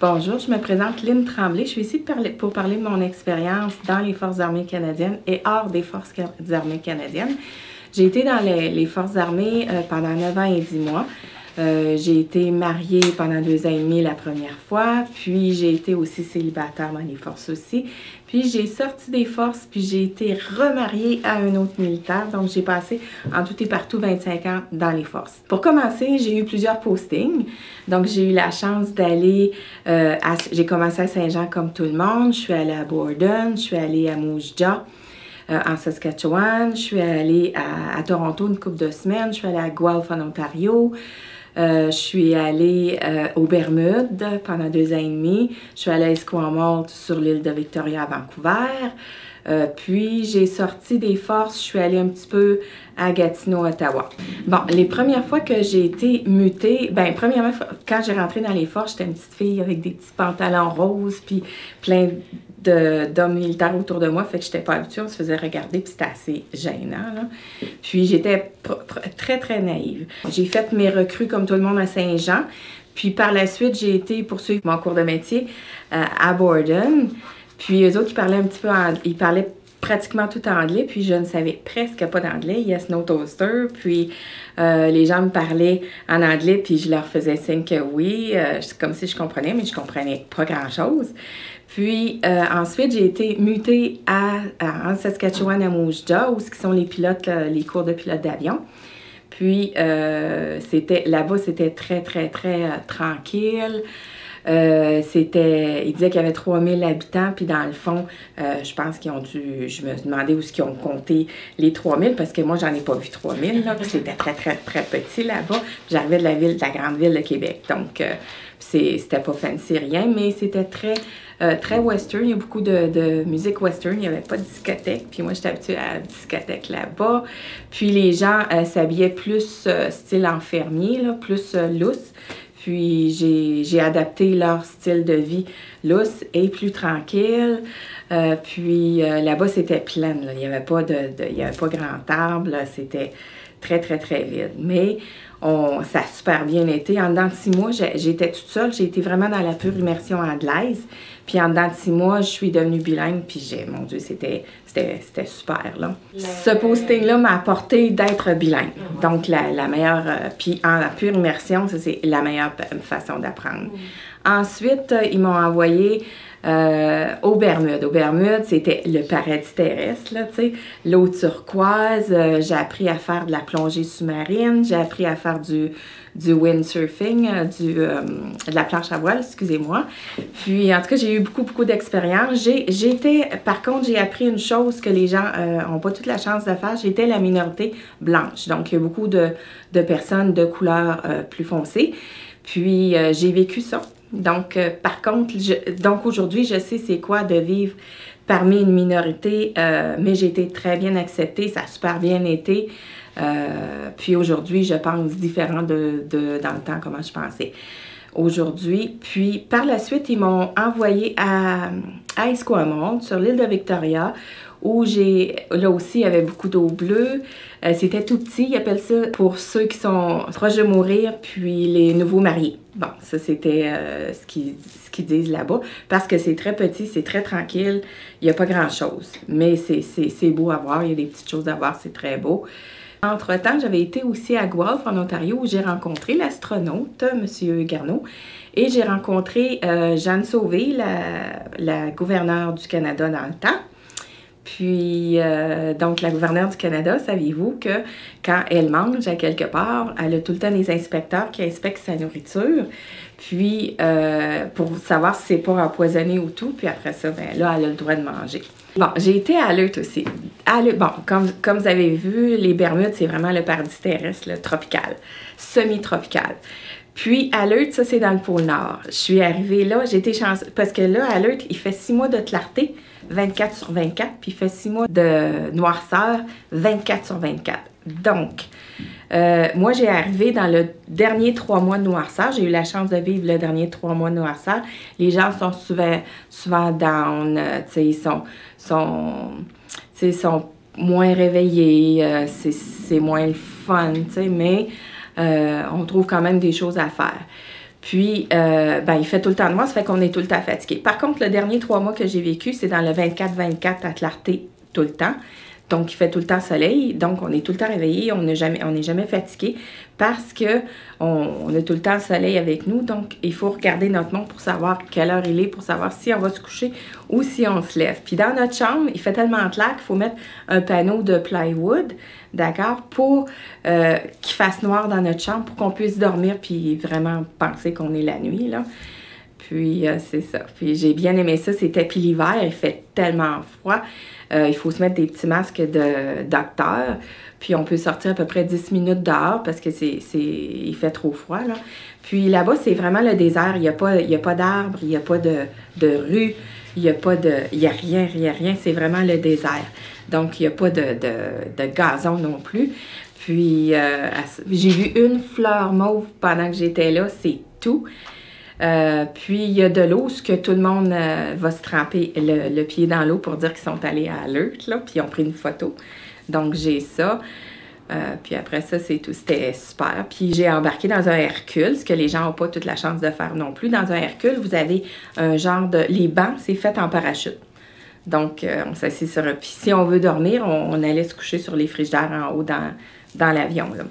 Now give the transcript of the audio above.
Bonjour, je me présente Lynn Tremblay. Je suis ici pour parler de mon expérience dans les Forces armées canadiennes et hors des Forces armées canadiennes. J'ai été dans les Forces armées pendant 9 ans et 10 mois. J'ai été mariée pendant 2 ans et demi la première fois, puis j'ai été aussi célibataire dans les forces aussi. Puis j'ai sorti des forces, puis j'ai été remariée à un autre militaire. Donc j'ai passé en tout et partout 25 ans dans les forces. Pour commencer, j'ai eu plusieurs postings. Donc j'ai eu la chance d'aller, j'ai commencé à Saint-Jean comme tout le monde. Je suis allée à Borden, je suis allée à Moose Jaw. En Saskatchewan, je suis allée à Toronto une couple de semaines, je suis allée à Guelph en Ontario, je suis allée aux Bermudes pendant 2 ans et demi, je suis allée à Esquimalt sur l'île de Victoria à Vancouver, puis j'ai sorti des forces, je suis allée un petit peu à Gatineau, Ottawa. Bon, les premières fois que j'ai été mutée, premièrement, quand j'ai rentré dans les forces, j'étais une petite fille avec des petits pantalons roses, puis plein d'hommes militaires autour de moi, fait que j'étais pas habituée, on se faisait regarder, puis c'était assez gênant, là. Puis j'étais très, très naïve. J'ai fait mes recrues comme tout le monde à Saint-Jean, puis par la suite, j'ai été poursuivre mon cours de métier à Borden, puis eux autres, ils parlaient un petit peu, ils parlaient pratiquement tout anglais, puis je ne savais presque pas d'anglais, yes, no toaster, puis les gens me parlaient en anglais, puis je leur faisais signe que oui, comme si je comprenais, mais je comprenais pas grand-chose. Puis ensuite, j'ai été mutée en Saskatchewan à Moose Jaw, où sont les pilotes, les cours de pilote d'avion. Puis là-bas, c'était très, très, très tranquille. Il disait qu'il y avait 3000 habitants, puis dans le fond, je pense qu'ils ont dû, je me demandais où est-ce qu'ils ont compté les 3000, parce que moi, j'en ai pas vu 3000, là, puis c'était très, très, très petit là-bas. J'arrivais de la grande ville de Québec, donc c'était pas fancy rien, mais c'était très western. Il y a beaucoup de musique western. Il n'y avait pas de discothèque. Puis moi, j'étais habituée à la discothèque là-bas. Puis les gens s'habillaient plus style infirmier, là, plus lousse. Puis j'ai adapté leur style de vie lousse et plus tranquille. Puis là-bas, c'était plein. Là. Il n'y avait pas grand arbre. C'était très, très, très vide. Mais ça a super bien été. En dedans de 6 mois, j'étais toute seule. J'ai été vraiment dans la pure immersion anglaise. Puis en dedans de 6 mois, je suis devenue bilingue. Puis mon Dieu, c'était super, là. Ce posting-là m'a apporté d'être bilingue. Donc, la meilleure... puis en pure immersion, ça, c'est la meilleure façon d'apprendre. Ensuite, ils m'ont envoyé aux Bermudes. Aux Bermudes, c'était le paradis terrestre, là, tu sais. L'eau turquoise, j'ai appris à faire de la plongée sous-marine, j'ai appris à faire du windsurfing, de la planche à voile, excusez-moi. Puis, en tout cas, j'ai eu beaucoup d'expérience. Par contre, j'ai appris une chose que les gens n'ont pas toute la chance de faire. J'étais la minorité blanche. Donc, il y a beaucoup de personnes de couleur plus foncée. Puis, j'ai vécu ça. Donc, par contre, aujourd'hui, je sais c'est quoi de vivre parmi une minorité, mais j'ai été très bien acceptée, ça a super bien été. Puis aujourd'hui, je pense différent dans le temps, comment je pensais aujourd'hui. Puis par la suite, ils m'ont envoyé à Esquimalt, sur l'île de Victoria, où là aussi, il y avait beaucoup d'eau bleue. C'était tout petit, ils appellent ça pour ceux qui sont proches de mourir, puis les nouveaux mariés. Bon, ça c'était ce qu'ils disent là-bas, parce que c'est très petit, c'est très tranquille, il n'y a pas grand-chose. Mais c'est beau à voir, il y a des petites choses à voir, c'est très beau. Entre-temps, j'avais été aussi à Guelph, en Ontario, où j'ai rencontré l'astronaute, M. Garneau, et j'ai rencontré Jeanne Sauvé, la gouverneure du Canada dans le temps. Puis, donc, la gouverneure du Canada, saviez-vous que quand elle mange à quelque part, elle a tout le temps des inspecteurs qui inspectent sa nourriture, puis pour savoir si c'est pas empoisonné ou tout, puis après ça, ben là, elle a le droit de manger. Bon, j'ai été à Alert aussi. Bon, comme vous avez vu, les Bermudes, c'est vraiment le paradis terrestre, là, tropical, semi-tropical. Puis, Alert, ça, c'est dans le pôle Nord. Je suis arrivée là, j'ai été chanceuse, parce que là, Alert, il fait 6 mois de clarté, 24 sur 24, puis il fait 6 mois de noirceur, 24 sur 24. Donc, moi, j'ai arrivé dans le dernier 3 mois de noirceur. J'ai eu la chance de vivre le dernier 3 mois de noirceur. Les gens sont souvent down, tu sais, ils sont moins réveillés, c'est moins le fun, tu sais, mais on trouve quand même des choses à faire. Puis, il fait tout le temps noir, ça fait qu'on est tout le temps fatigué. Par contre, le dernier 3 mois que j'ai vécu, c'est dans le 24-24 à clarté tout le temps. Donc, il fait tout le temps soleil. Donc, on est tout le temps réveillé. On n'est jamais fatigué parce que on a tout le temps le soleil avec nous. Donc, il faut regarder notre montre pour savoir quelle heure il est, pour savoir si on va se coucher ou si on se lève. Puis, dans notre chambre, il fait tellement clair qu'il faut mettre un panneau de plywood, d'accord, pour qu'il fasse noir dans notre chambre, pour qu'on puisse dormir puis vraiment penser qu'on est la nuit, là. Puis, c'est ça. Puis, j'ai bien aimé ça. C'était puis l'hiver, il fait tellement froid. Il faut se mettre des petits masques de docteur. Puis, on peut sortir à peu près 10 minutes dehors parce que il fait trop froid, là. Puis, là-bas, c'est vraiment le désert. Il n'y a pas d'arbres, il n'y a pas de rue, il n'y a rien. C'est vraiment le désert. Donc, il n'y a pas de gazon non plus. Puis, j'ai vu une fleur mauve pendant que j'étais là, c'est tout. Puis, il y a de l'eau, ce que tout le monde va se tremper le pied dans l'eau pour dire qu'ils sont allés à l'Alert, là, puis ils ont pris une photo. Donc, j'ai ça. Puis après ça, c'est tout. C'était super. Puis, j'ai embarqué dans un Hercule, ce que les gens n'ont pas toute la chance de faire non plus. Dans un Hercule, vous avez un genre de... Les bancs, c'est fait en parachute. Donc, on s'assied sur un... Puis, si on veut dormir, on allait se coucher sur les frigidaires en haut dans l'avion, là.